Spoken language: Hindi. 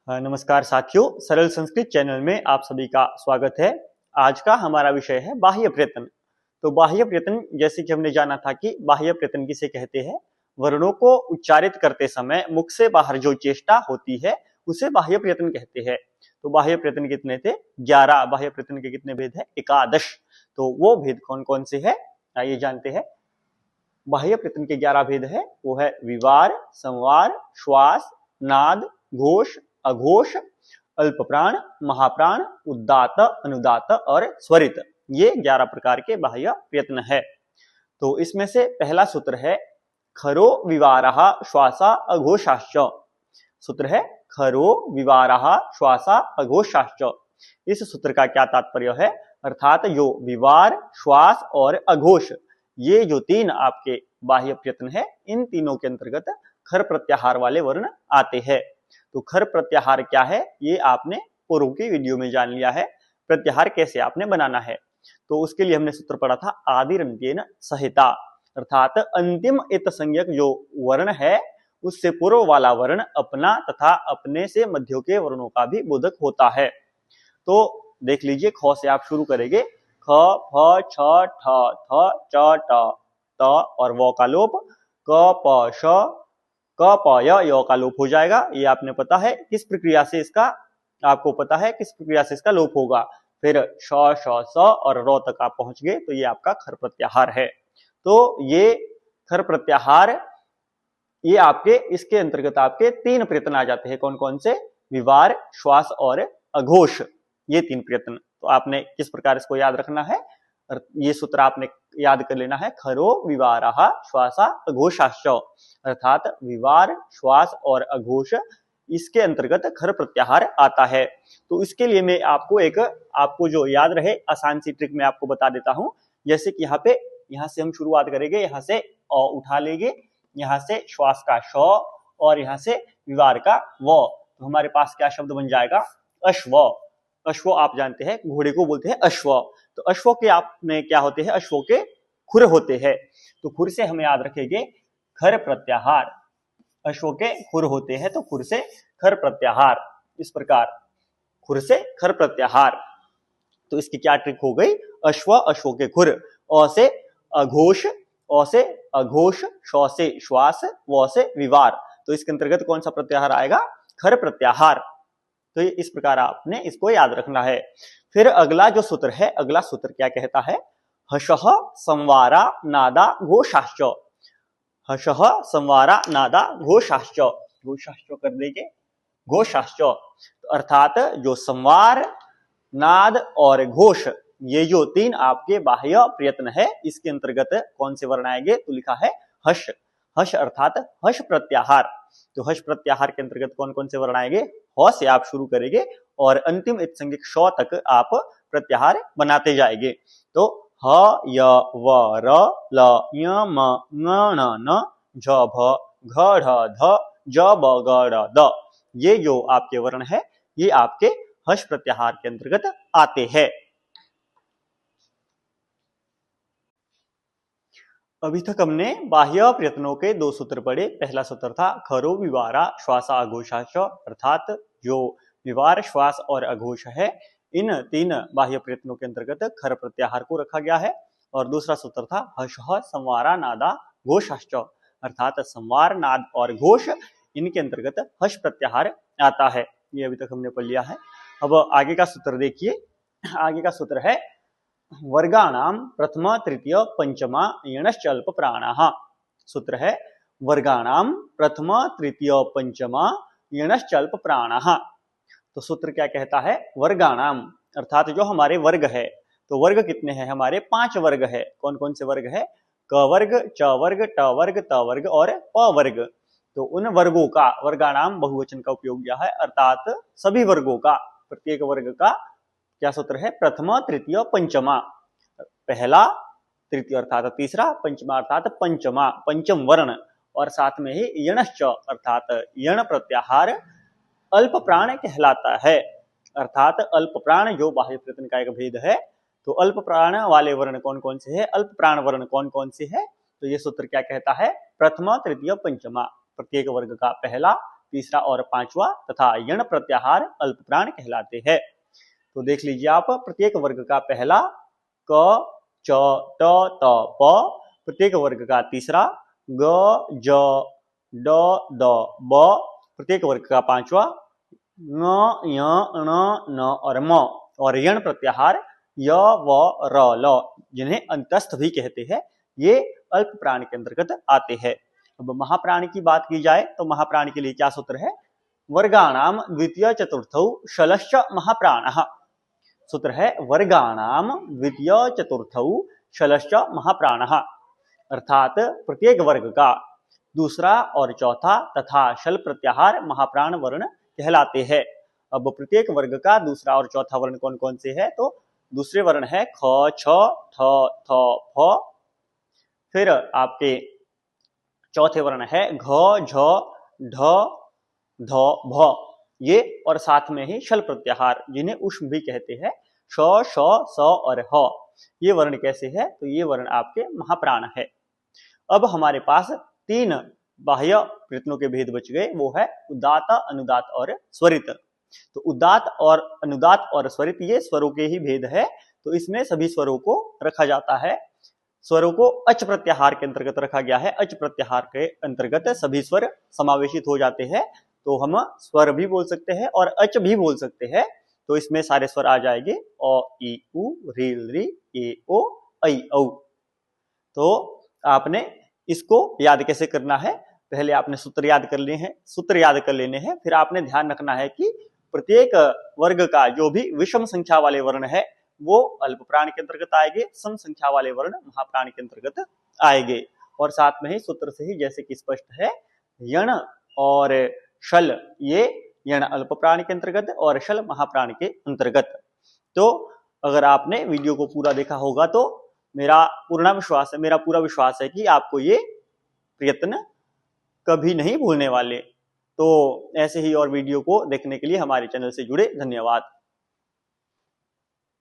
नमस्कार साथियों, सरल संस्कृत चैनल में आप सभी का स्वागत है। आज का हमारा विषय है बाह्य प्रयत्न। तो बाह्य प्रयत्न, जैसे कि हमने जाना था कि बाह्य प्रयत्न किसे कहते हैं, वर्णों को उच्चारित करते समय मुख से बाहर जो चेष्टा होती है उसे बाह्य प्रयत्न कहते हैं। तो बाह्य प्रयत्न कितने थे? 11। बाह्य प्रयत्न के कितने भेद है? 11। तो वो भेद कौन कौन से है, आइए जानते हैं। बाह्य प्रयत्न के 11 भेद है, वो है विवार, संवार, श्वास, नाद, घोष, अघोष, अल्प प्राण, महाप्राण, उदात्त, अनुदात्त और स्वरित। ये 11 प्रकार के बाह्य प्रयत्न है। तो इसमें से पहला सूत्र है खरो विवारः श्वासा अघोषाश्च। सूत्र है खरो विवारः श्वासा अघोषाश्च। इस सूत्र का क्या तात्पर्य है? अर्थात जो विवार, श्वास और अघोष, ये जो तीन आपके बाह्य प्रयत्न है, इन तीनों के अंतर्गत खर प्रत्याहार वाले वर्ण आते हैं। तो खर प्रत्याहार क्या है, ये आपने पूर्व की वीडियो में जान लिया है। प्रत्याहार कैसे आपने बनाना है, तो उसके लिए हमने सूत्र पढ़ा था आदिरन्त्येन सहिता। अर्थात अंतिम इत संज्ञक जो वर्ण है उससे पूर्व वाला वर्ण अपना तथा अपने से मध्यों के वर्णों का भी बोधक होता है। तो देख लीजिए, ख से आप शुरू करेंगे, ख, फ, छ, ठ, थ, च, ट, त और व का लोप, क, प, श, क, प, य का लोप हो जाएगा। ये आपने पता है किस प्रक्रिया से इसका, आपको पता है किस प्रक्रिया से इसका लोप होगा। फिर श, श, स और र तक आप पहुंच गए, तो ये आपका खर प्रत्याहार है। तो ये खर प्रत्याहार, ये आपके इसके अंतर्गत आपके तीन प्रयत्न आ जाते हैं। कौन कौन से? विवार, श्वास और अघोष, ये तीन प्रयत्न। तो आपने किस प्रकार इसको याद रखना है, ये सूत्र आपने याद कर लेना है, खरो विवारः श्वासा अघोषाश्च। अर्थात विवार, श्वास और अघोष, इसके अंतर्गत खर प्रत्याहार आता है। तो इसके लिए मैं आपको जो याद रहे आसान सी ट्रिक मैं आपको बता देता हूं। जैसे कि यहाँ से हम शुरुआत करेंगे, यहाँ से अ उठा लेंगे, यहाँ से श्वास का श और यहाँ से विवार का व। तो हमारे पास क्या शब्द बन जाएगा? अश्व। अश्व आप जानते हैं, घोड़े को बोलते हैं अश्व। तो अश्व के आप में क्या होते हैं? अश्व के खुर होते हैं। तो खुर से हम याद रखेंगे खर प्रत्याहार। अश्व के खुर होते हैं, तो खुर से खर प्रत्याहार। इस प्रकार खुर से खर प्रत्याहार। तो इसकी क्या ट्रिक हो गई? अश्व, अश्व के खुर, अ से अघोष, अ से अघोष, श से श्वास, व से विवार। तो इसके अंतर्गत कौन सा प्रत्याहार आएगा? खर प्रत्याहार। तो इस प्रकार आपने इसको याद रखना है। फिर अगला जो सूत्र है, अगला सूत्र क्या कहता है? हशः संवारा नादा घोषाश्च। हशः संवारा नादा घोषाश्च। घोषाश्च कर देंगे, घोषाश्च। अर्थात जो संवार, नाद और घोष, ये जो तीन आपके बाह्य प्रयत्न है, इसके अंतर्गत कौन से वर्ण आएंगे? तो लिखा है हश। हश अर्थात हश प्रत्याहार। तो हश प्रत्याहार के अंतर्गत कौन कौन से वर्ण आएंगे? ह से आप शुरू करेंगे और अंतिम संज्ञक श तक आप प्रत्याहार बनाते जाएंगे। तो ह, य, व, र, ल, य, म, ङ, ण, न, झ, भ, घ, ढ, ध, ज, ब, ग, ड़, द, ये जो आपके वर्ण है, ये आपके हश प्रत्याहार के अंतर्गत आते हैं। अभी तक हमने बाह्य प्रयत्नों के दो सूत्र पढ़े। पहला सूत्र था खरो विवारा श्वासा अघोषाश्च। अर्थात जो विवार, श्वास और अघोष है, इन तीन बाह्य प्रयत्नों के अंतर्गत खर प्रत्याहार को रखा गया है। और दूसरा सूत्र था हशः संवारा नादा घोषाश्च। अर्थात संवार, नाद और घोष, इनके अंतर्गत हश प्रत्याहार आता है। ये अभी तक हमने पढ़ लिया है। अब आगे का सूत्र देखिए। आगे का सूत्र है वर्गाणां प्रथम तृतीय पंचमा यणश्च अल्प प्राणाः। सूत्र है वर्गाणां प्रथम तृतीय पंचमा यणश्च अल्प प्राणाः। तो सूत्र क्या कहता है? वर्गाणां अर्थात जो हमारे वर्ग है, तो वर्ग कितने हैं? हमारे 5 वर्ग है। कौन कौन से वर्ग है? क वर्ग, च वर्ग, ट वर्ग, त वर्ग और प वर्ग। तो उन वर्गों का, वर्गाणां बहुवचन का उपयोग किया है, अर्थात सभी वर्गों का, प्रत्येक वर्ग का क्या सूत्र है? प्रथम तृतीय पंचमा। पहला, तृतीय अर्थात तीसरा, पंचमा अर्थात पंचमा, पंचम वर्ण, और साथ में ही यणश्च अर्थात यण प्रत्याहार अल्प प्राण कहलाता है। अर्थात अल्प प्राण जो बाह्य प्रयत्न का एक भेद है। तो अल्प प्राण वाले वर्ण कौन कौन से है? अल्प प्राण वर्ण कौन कौन से है? तो ये सूत्र क्या कहता है? प्रथमा तृतीय पंचमा, प्रत्येक वर्ग का पहला, तीसरा और पांचवा तथा यण प्रत्याहार अल्प प्राण कहलाते हैं। तो देख लीजिए आप, प्रत्येक वर्ग का पहला क, च, ट, त, प, प्रत्येक वर्ग का तीसरा ग, ज, ड, द, ब, प्रत्येक वर्ग का पांचवा ङ, य, ण, न और म, और यण प्रत्याहार य, व, र, ल, जिन्हें अंतस्थ भी कहते हैं, ये अल्प प्राण के अंतर्गत आते हैं। अब महाप्राण की बात की जाए तो महाप्राण के लिए क्या सूत्र है? वर्गाणाम द्वितीय चतुर्थौ शलश्च महाप्राणः। सूत्र है वर्गाणाम द्वितीय चतुर्थौ शलश्च महाप्राणः, अर्थात प्रत्येक वर्ग का दूसरा और चौथा तथा शल प्रत्याहार महाप्राण वर्ण कहलाते हैं। अब प्रत्येक वर्ग का दूसरा और चौथा वर्ण कौन कौन से है? तो दूसरे वर्ण है ख, छ, ठ, थ, फ, फिर आपके चौथे वर्ण है घ, झ, ढ, ध, भ, ये, और साथ में ही शल प्रत्याहार जिन्हें उष्म भी कहते हैं, श, श, स और ह, ये वर्ण कैसे है? तो ये वर्ण आपके महाप्राण है। अब हमारे पास तीन बाह्य प्रयत्नों के भेद बच गए, वो है उदात, अनुदात और स्वरित। तो उदात और अनुदात और स्वरित ये स्वरों के ही भेद है। तो इसमें सभी स्वरों को रखा जाता है, स्वरों को अच प्रत्याहार के अंतर्गत रखा गया है। अच प्रत्याहार के अंतर्गत सभी स्वर समावेशित हो जाते हैं, तो हम स्वर भी बोल सकते हैं और अच भी बोल सकते हैं। तो इसमें सारे स्वर आ जाएंगे, अ, ई, उ, रील, री, ए, ओ, ऐ, औ। तो आपने इसको याद कैसे करना है? पहले आपने सूत्र याद कर लिए हैं, सूत्र याद कर लेने हैं, फिर आपने ध्यान रखना है कि प्रत्येक वर्ग का जो भी विषम संख्या वाले वर्ण है वो अल्प प्राण के अंतर्गत आएंगे, सम संख्या वाले वर्ण महाप्राण के अंतर्गत आएंगे। और साथ में ही सूत्र से ही जैसे कि स्पष्ट है, यण और शल ये यण अल्प प्राण के अंतर्गत और शल महाप्राण के अंतर्गत। तो अगर आपने वीडियो को पूरा देखा होगा तो मेरा पूरा विश्वास है कि आपको ये प्रयत्न कभी नहीं भूलने वाले। तो ऐसे ही और वीडियो को देखने के लिए हमारे चैनल से जुड़े। धन्यवाद।